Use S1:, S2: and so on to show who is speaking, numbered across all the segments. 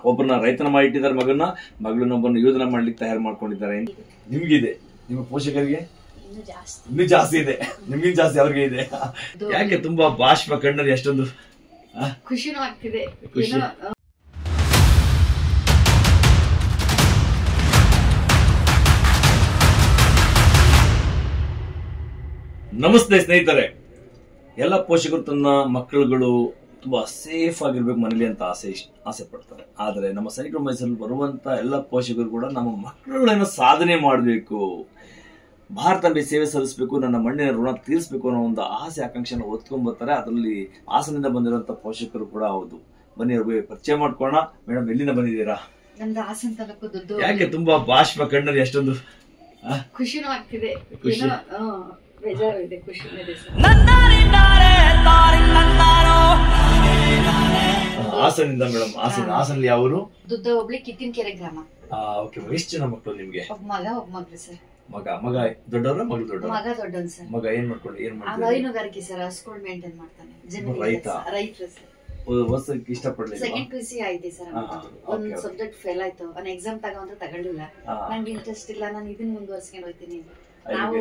S1: ಒಬ್ಬರನ್ನ ರೈತನ ಮಾಡಿಟ್ಟಿದ್ದಾರೆ ಮಗನ್ನ, ಮಗಳನ್ನೊಬ್ಬರನ್ನ ಯೋಧನ ಮಾಡ್ಲಿಕ್ಕೆ ತಯಾರು ಮಾಡ್ಕೊಂಡಿದ್ದಾರೆ. ನಿಮ್ಗಿದೆ, ನಿಮ್ಮ ಪೋಷಕರಿಗೆ ಇನ್ನೂ ಜಾಸ್ತಿ ಇದೆ, ನಿಮ್ಗಿನ್ ಜಾಸ್ತಿ ಅವ್ರಿಗೆ ಇದೆ. ಯಾಕೆ ತುಂಬಾ ಬಾಷ್ಪ ಕಣ್ಣಲ್ಲಿ ಎಷ್ಟೊಂದು
S2: ಖುಷಿನೂ ಆಗ್ತಿದೆ.
S1: ಖುಷಿ. ನಮಸ್ತೆ ಸ್ನೇಹಿತರೆ, ಎಲ್ಲ ಪೋಷಕರು ತನ್ನ ಮಕ್ಕಳುಗಳು ತುಂಬಾ ಸೇಫ್ ಆಗಿರ್ಬೇಕು ಮನೇಲಿ ಅಂತ ಆಸೆ ಪಡ್ತಾರೆ. ಆದ್ರೆ ನಮ್ಮ ಸೈನಿಕರ ಮೈಸೂರಲ್ಲಿ ಬರುವಂತ ಎಲ್ಲ ಪೋಷಕರು ಕೂಡ ನಮ್ಮ ಮಕ್ಕಳುಗಳನ್ನ ಸಾಧನೆ ಮಾಡಬೇಕು, ಭಾರತದಲ್ಲಿ ಸೇವೆ ಸಲ್ಲಿಸಬೇಕು, ನನ್ನ ಮಣ್ಣಿನ ಋಣ ತೀರಿಸಬೇಕು ಅನ್ನೋ ಒಂದು ಆಸೆ ಆಕಾಂಕ್ಷೆನ ಹೊತ್ಕೊಂಡ್ ಬರ್ತಾರೆ. ಅದರಲ್ಲಿ ಹಾಸನದಿಂದ ಬಂದಿರುವಂತ ಪೋಷಕರು ಕೂಡ ಹೌದು. ಬನ್ನಿ ಅವ್ರಿಗೆ ಪರಿಚಯ ಮಾಡ್ಕೊಳ್ಳೋಣ. ಮೇಡಮ್, ಎಲ್ಲಿಂದ ಬಂದಿದ್ದೀರಾ?
S2: ನಮ್ದು ಹಾಸನ ತಾಲೂಕು ದುಡ್ಡು.
S1: ಯಾಕೆ ತುಂಬಾ ಬಾಷ್ಪ ಕಣ್ಣಲ್ಲಿ ಎಷ್ಟೊಂದು
S2: ಖುಷಿನೂ ಆಗ್ತಿದೆ, ಬೇಜಾರು ಇದೆ, ಖುಷಿನೂ ಇದೆ ಸರ್.
S1: ಹಾಸನಿಂದ ಮೇಡಮ್. ಹಾಸನಲ್ಲಿ ಯಾವರು?
S2: ದುಡ್ಡ ಹೋಬಳಿ ಕಿತ್ತಿನಕೆರೆ ಗ್ರಾಮ.
S1: ಓಕೆ. ಎಷ್ಟು ಜನ ಮಕ್ಕಳು ನಿಮ್ಗೆ?
S2: ಒಬ್ಬ ಮಗ, ಒಬ್ಬ ಮಗಳು ಸರ್.
S1: ಮಗ ದೊಡ್ಡವ್ರ, ಮಗಳು ದೊಡ್ಡವ್ರ?
S2: ಮಗ ದೊಡ್ಡವನ್ ಸರ್.
S1: ಮಗ ಏನ್ ಮಾಡ್ತಾರೆ?
S2: ಹೈನುಗಾರಿಕೆ ಸರ್, ಹಸ್ಕೊಂಡು ಮೇಂಟೈನ್ ಮಾಡ್ತಾನೆ. ರೈತರು ಸರ್.
S1: ಓದ್ಸಕ್ಕೆ ಇಷ್ಟಪಡ್ಲಿಲ್ಲ?
S2: ಸೆಕೆಂಡ್ PUC ಆಯ್ತು ಸರ್. ಒಂದ್ ಸಬ್ಜೆಕ್ಟ್ ಫೇಲ್ ಆಯ್ತು. ಅವ್ನ ಎಕ್ಸಾಮ್ ತಗೊಂಡ್ರೆ ತಗೊಳ್ಳಿಲ್ಲ. ನಂಗೆ ಇಂಟ್ರೆಸ್ಟ್ ಇಲ್ಲ, ನಾನು ಇದನ್ನ ಮುಂದುವರ್ಸ್ಕೊಂಡು ಹೋಗ್ತೀನಿ. ನಾವು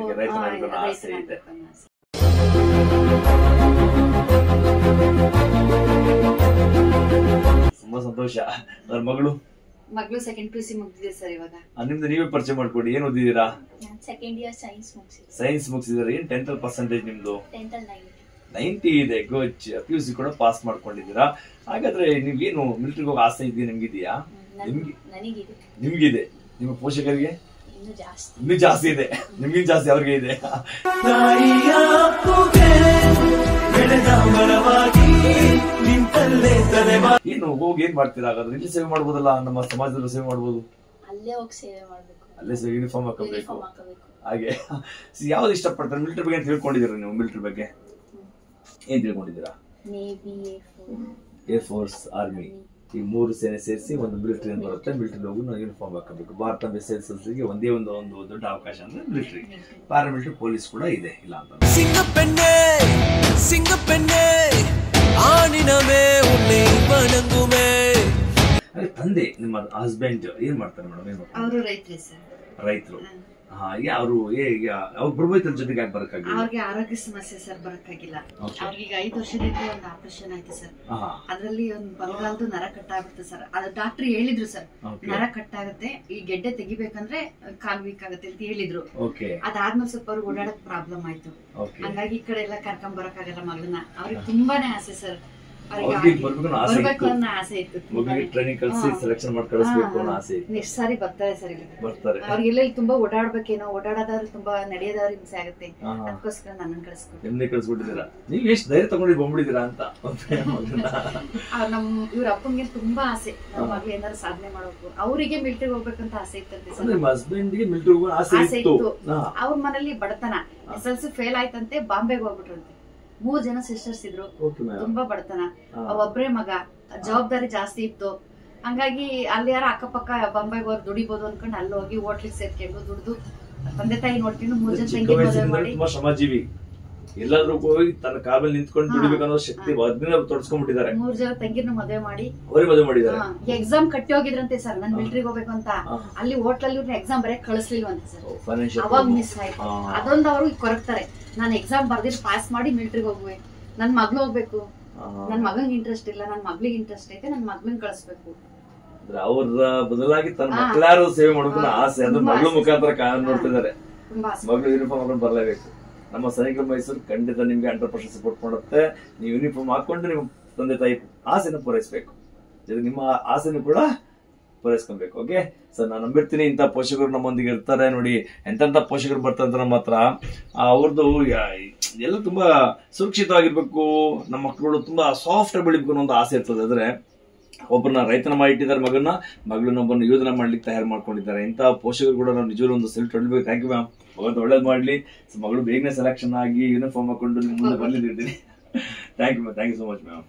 S1: ತುಂಬಾ ಸಂತೋಷ. ಅವ್ರ ಮಗಳು
S2: ಸೆಕೆಂಡ್ PUC ಮುಗ್ದಿದೆ ಸರ್ ಇವಾಗ.
S1: ನಿಮ್ದು ನೀವೇ ಪರಿಚಯ ಮಾಡ್ಕೊಡಿ. ಏನ್ ಓದಿದೀರಾ?
S2: ಸೆಕೆಂಡ್ ಇಯರ್ ಸೈನ್ಸ್ ಮುಗಿಸಿದೆ.
S1: ಸೈನ್ಸ್ ಮುಗಿಸಿದಾರೆ. ಏನ್ 10th ಪರ್ಸೆಂಟೇಜ್ ನಿಮ್ದು? 90 ಇದೆ. ಗೋಚ್. PUC ಕೂಡ ಪಾಸ್ ಮಾಡ್ಕೊಂಡಿದ್ದೀರಾ. ಹಾಗಾದ್ರೆ ನೀವೇನು ಮಿಲಿಟರಿಗೆ ಹೋಗೋ ಆಸೆ ಇದೆಯಾ? ನಿಮ್ಗಿದೆಯಾ? ನಿಮ್ಗಿದೆ, ನಿಮ್ಮ ಪೋಷಕರಿಗೆ ಇನ್ನೂ ಜಾಸ್ತಿ ಇದೆ, ನಿಮ್ಗಿನ್ ಜಾಸ್ತಿ ಅವ್ರಿಗೆ ಇದೆ. ಏನು ಹೋಗಿ ಏನ್ ಮಾಡ್ತೀರಾ? ಹಾಗಾದ್ರೆ ಇಲ್ಲಿ ಸೇವೆ ಮಾಡ್ಬೋದಲ್ಲ, ನಮ್ಮ ಸಮಾಜದಲ್ಲೂ ಸೇವೆ ಮಾಡ್ಬೋದು. ಅಲ್ಲೇ ಸೇವೆ, ಯೂನಿಫಾರ್ಮ್ ಹಾಕಬೇಕು ಹಾಗೆ. ಯಾವ್ದು ಇಷ್ಟಪಡ್ತಾರೆ? ಮಿಲಿಟರಿ ಬಗ್ಗೆ ತಿಳ್ಕೊಂಡಿದ್ದೀರಾ ನೀವು? ಮಿಲಿಟರಿ ಬಗ್ಗೆ ಏನ್ ತಿಳ್ಕೊಂಡಿದ್ದೀರಾ? ಏರ್ ಫೋರ್ಸ್, ಆರ್ಮಿ, ಈ 3 ಸೇನೆ ಸೇರಿಸಿ ಒಂದು ಮಿಲಿಟರಿ ಅಂತ ಬರುತ್ತೆ. ಮಿಲಿಟರಿ ಹೋಗಿ ನಾವು ಯೂನಿಫಾರ್ಮ್ ಹಾಕಬೇಕು. ಭಾರತ ಸೇರಿಸಲಿಗೆ ಒಂದೇ ಒಂದು ದೊಡ್ಡ ಅವಕಾಶ ಅಂದ್ರೆ ಮಿಲಿಟರಿ. ಪ್ಯಾರಾಮಿಲಿಟರಿ ಪೊಲೀಸ್ ಕೂಡ ಇದೆ, ಇಲ್ಲ ಅಂತ. ತಂದೆ, ನಿಮ್ಮ ಹಸ್ಬೆಂಡ್ ಏನ್ ಮಾಡ್ತಾರೆ ಮೇಡಮ್?
S2: ಅವರು ರೈತರು.
S1: ಅವರು ಪ್ರಭುತ್ವದ ಜೊತೆಗೆ ಯಾಕೆ ಬರಕ್ಕಾಗಿಲ್ಲ?
S2: ಅವ್ರಿಗೆ ಆರೋಗ್ಯ ಸಮಸ್ಯೆ ಸರ್, ಬರಕ್ಕಾಗಿಲ್ಲ. ಅವ್ರಿಗೆ 5 ವರ್ಷದಿಂದ ಒಂದು ಆಪರೇಷನ್ ಆಯ್ತು ಸರ್. ಅದ್ರಲ್ಲಿ ಒಂದು ಬಲಗಾಲದ್ದು ನರ ಕಟ್ಟಾಗುತ್ತೆ ಸರ್. ಅದು ಡಾಕ್ಟರ್ ಹೇಳಿದ್ರು ಸರ್, ನರ ಕಟ್ಟಾಗುತ್ತೆ, ಈ ಗೆಡ್ಡೆ ತೆಗಿಬೇಕಂದ್ರೆ ಕಾಲ್ ವೀಕ್ ಆಗುತ್ತೆ ಅಂತ ಹೇಳಿದ್ರು. ಅದಾದ್ಮೇಲೆ ಸ್ವಲ್ಪ ಅವ್ರಿಗೆ ಓಡಾಡಕ್ ಪ್ರಾಬ್ಲಮ್ ಆಯ್ತು. ಹಂಗಾಗಿ ಈ ಕಡೆ ಎಲ್ಲ ಕರ್ಕೊಂಡ್ ಬರಕ್ಕಾಗಲ್ಲ ಮಗಳನ್ನ. ಅವ್ರಿಗೆ ತುಂಬಾನೇ ಆಸೆ ಸರ್, ಬರ್ಬೇಕು ಅನ್ನೋ ಆಸೆ ಇತ್ತು.
S1: ಟ್ರೈನಿಂಗ್ ಕಳಿಸಿ ಸೆಲೆಕ್ಷನ್ ಮಾಡಿ ಕಳಿಸ್ಬೇಕು ಅನ್ನೋ ಆಸೆ ಇತ್ತು.
S2: ನೆಕ್ಸ್ಟ್ ಸಾರಿ ಬರ್ತಾರೆ ಸರ್ ಇಲ್ಲಿ. ಅವ್ರಿಗೆ ಎಲ್ಲೆಲ್ಲಿ ತುಂಬಾ ಓಡಾಡ್ಬೇಕೇನೋ, ಓಡಾಡೋದಾದ್ರೆ ತುಂಬಾ ನಡೆಯೋದಾದ್ರೆ ಹಿಂಸೆ ಆಗುತ್ತೆ. ಅದಕ್ಕೋಸ್ಕರ ನನ್ನನ್ನು ಕಳಿಸ್ಕೊಟ್ಟು
S1: ನಿಮ್ನೆ ಕಳಿಸ್ಬಿಟ್ಟಿದ್ದೀರಾ. ನೀವು ಎಷ್ಟು ಧೈರ್ಯ ತಗೊಂಡು ಬಂದ್ಬಿಟ್ಟಿದ್ದೀರಾ ಅಂತ.
S2: ಇವ್ರ ಅಪ್ಪಂಗೆ ತುಂಬಾ ಆಸೆ, ನಮ್ಮ ಮಗಳು ಏನಾದ್ರು ಸಾಧನೆ ಮಾಡ್ಬೇಕು. ಅವರಿಗೆ ಮಿಲಿಟರಿ ಹೋಗ್ಬೇಕಂತ ಆಸೆ ಇತ್ತಂತೆ ಸರ್.
S1: ನಿಮ್ಮ ಹಸ್ಬೆಂಡ್ಗೆ ಮಿಲಿಟರಿ ಹೋಗೋ ಆಸೆ ಇತ್ತು.
S2: ಅವ್ರ ಮನೇಲಿ ಬಡತನ, SLC ಫೇಲ್ ಆಯ್ತಂತೆ, ಬಾಂಬೆಗೆ ಹೋಗ್ಬಿಟ್ರಂತೆ. 3 ಜನ ಸಿಸ್ಟರ್ಸ್ ಇದ್ರು, ತುಂಬಾ ಬಡತನ. ಒಬ್ರೇ ಮಗ, ಜವಾಬ್ದಾರಿ ಜಾಸ್ತಿ ಇತ್ತು. ಹಂಗಾಗಿ ಅಲ್ಲಿ ಯಾರ ಅಕ್ಕಪಕ್ಕ ಬಾಂಬೆಗೆ ಹೋಗಿ ದುಡಿಬಹುದು ಅನ್ಕೊಂಡು ಅಲ್ಲಿ ಹೋಗಿ ಹೋಟ್ಲಿಗೆ ಸೇರ್ಕೊಂಡು ದುಡ್ದು ತಂದೆ ತಾಯಿ ನೋಡ್ಕೊಂಡು 3 ಜನ ತಂಗಿ ಮದುವೆ ಮಾಡಿ.
S1: ಶ್ರಮಜೀವಿ, ಎಲ್ಲಾದ್ರೂ ಹೋಗಿ ತನ್ನ ಕಾಲ ನಿಂತ್ಕೊಂಡು ದುಡಿಬೇಕನ್ನೋ ಶಕ್ತಿ ತೊಡಸ್ಕೊಂಡ್ಬಿಟ್ಟಿದ್ದಾರೆ.
S2: 3 ಜನ ತಂಗಿನ ಮದುವೆ ಮಾಡಿ
S1: ಅವರೇ ಮದುವೆ ಮಾಡಿದ್ದಾರೆ.
S2: ಎಕ್ಸಾಮ್ ಕಟ್ಟಿ ಹೋಗಿದ್ರಂತೆ ಸರ್, ನನ್ ಮಿಲಿಟರಿಗೆ ಹೋಗ್ಬೇಕು ಅಂತ. ಅಲ್ಲಿ ಹೋಟ್ಲಲ್ಲಿ ಎಕ್ಸಾಮ್ ಬರೆಯಕ್ ಕಳಿಸ್ಲಿಲ್ವಂತೆ ಸರ್. ಅವಾಗ ಮಿಸ್ ಆಯ್ತು. ಅದೊಂದು ಅವರು ಕೊರಗ್ತಾರೆ, ನಾನು ಎಕ್ಸಾಮ್ ಬರ್ದಿರ್ ಪಾಸ್ ಮಾಡಿ ಮಿಲಿಟರಿಗೆ ಹೋಗುವೆ, ನನ್ ಮಗ್ಳು ಹೋಗ್ಬೇಕು, ನನ್ ಮಗಂಗ್ ಇಂಟ್ರೆಸ್ಟ್ ಇಲ್ಲ, ನನ್ ಮಗ್ಳಿಗೆ ಇಂಟ್ರೆಸ್ಟ್ ಐತೆ, ನನ್ ಮಗ್ಳನ್ ಕಳಿಸ್ಬೇಕು.
S1: ಅವ್ರ ಬದಲಾಗಿ ತನ್ನ ಮಕ್ಕಳಾರು ಸೇವೆ ಮಾಡ್ಬೇಕು ಆಸೆ. ಅದು ಮಗಳು ಮುಖಾಂತರ ನೋಡ್ತಿದ್ದಾರೆ. ಮಗಳು ಯೂನಿಫಾರ್ಮ್ ಹಾಕೊಂಡು ಬರ್ಲೇಬೇಕು. ನಮ್ಮ ಸೈನಿಕರ ಮೈಸೂರು ಖಂಡಿತ ನಿಮ್ಗೆ 100% ಸಪೋರ್ಟ್ ಮಾಡುತ್ತೆ. ನೀವು ಯೂನಿಫಾರ್ಮ್ ಹಾಕೊಂಡು ನಿಮ್ಮ ತಂದೆ ತಾಯಿ ಆಸೆನ ಪೂರೈಸಬೇಕು, ಜೊತೆಗೆ ನಿಮ್ಮ ಆಸೆನೂ ಕೂಡ ಪೂರೈಸ್ಕೊಬೇಕು. ಓಕೆ ಸರ್, ನಾನು ನಂಬಿರ್ತೀನಿ ಇಂಥ ಪೋಷಕರು ನಮ್ಮೊಂದಿಗೆ ಇರ್ತಾರೆ. ನೋಡಿ ಎಂತೆಂಥ ಪೋಷಕರು ಬರ್ತಾರೆ ನಮ್ಮ ಹತ್ರ. ಅವ್ರದ್ದು ಎಲ್ಲ ತುಂಬಾ ಸುರಕ್ಷಿತವಾಗಿರ್ಬೇಕು, ನಮ್ಮ ಮಕ್ಕಳು ತುಂಬಾ ಸಾಫ್ಟ್ ಆಗಿ ಬೆಳಿಬೇಕು ಅನ್ನೋ ಒಂದು ಆಸೆ ಇರ್ತದೆ. ಆದ್ರೆ ಒಬ್ಬರನ್ನ ರೈತನ ಮಾಡಿಟ್ಟಿದ್ದಾರೆ ಮಗನ್ನ, ಮಗಳನ್ನೊಬ್ಬರನ್ನ ಯೋಧನ ಮಾಡ್ಲಿಕ್ಕೆ ತಯಾರು ಮಾಡ್ಕೊಂಡಿದ್ದಾರೆ. ಇಂಥ ಪೋಷಕರು ಕೂಡ ನಾವು ನಿಜವಾಗ್ಲೂ ಒಂದು ಸೆಲ್ಯೂಟ್ ಹೊಡಬೇಕು. Thank you ma'am. ಭಗವಂತ ಒಳ್ಳೇದು ಮಾಡ್ಲಿ. ಮಗಳು ಬೇಗನೆ ಸೆಲೆಕ್ಷನ್ ಆಗಿ ಯೂನಿಫಾರ್ಮ್ ಹಾಕೊಂಡು ಮುಂದೆ ಬರ್ಲಿದ್ದೀನಿ. Thank you ma'am. Thank you so much ma'am.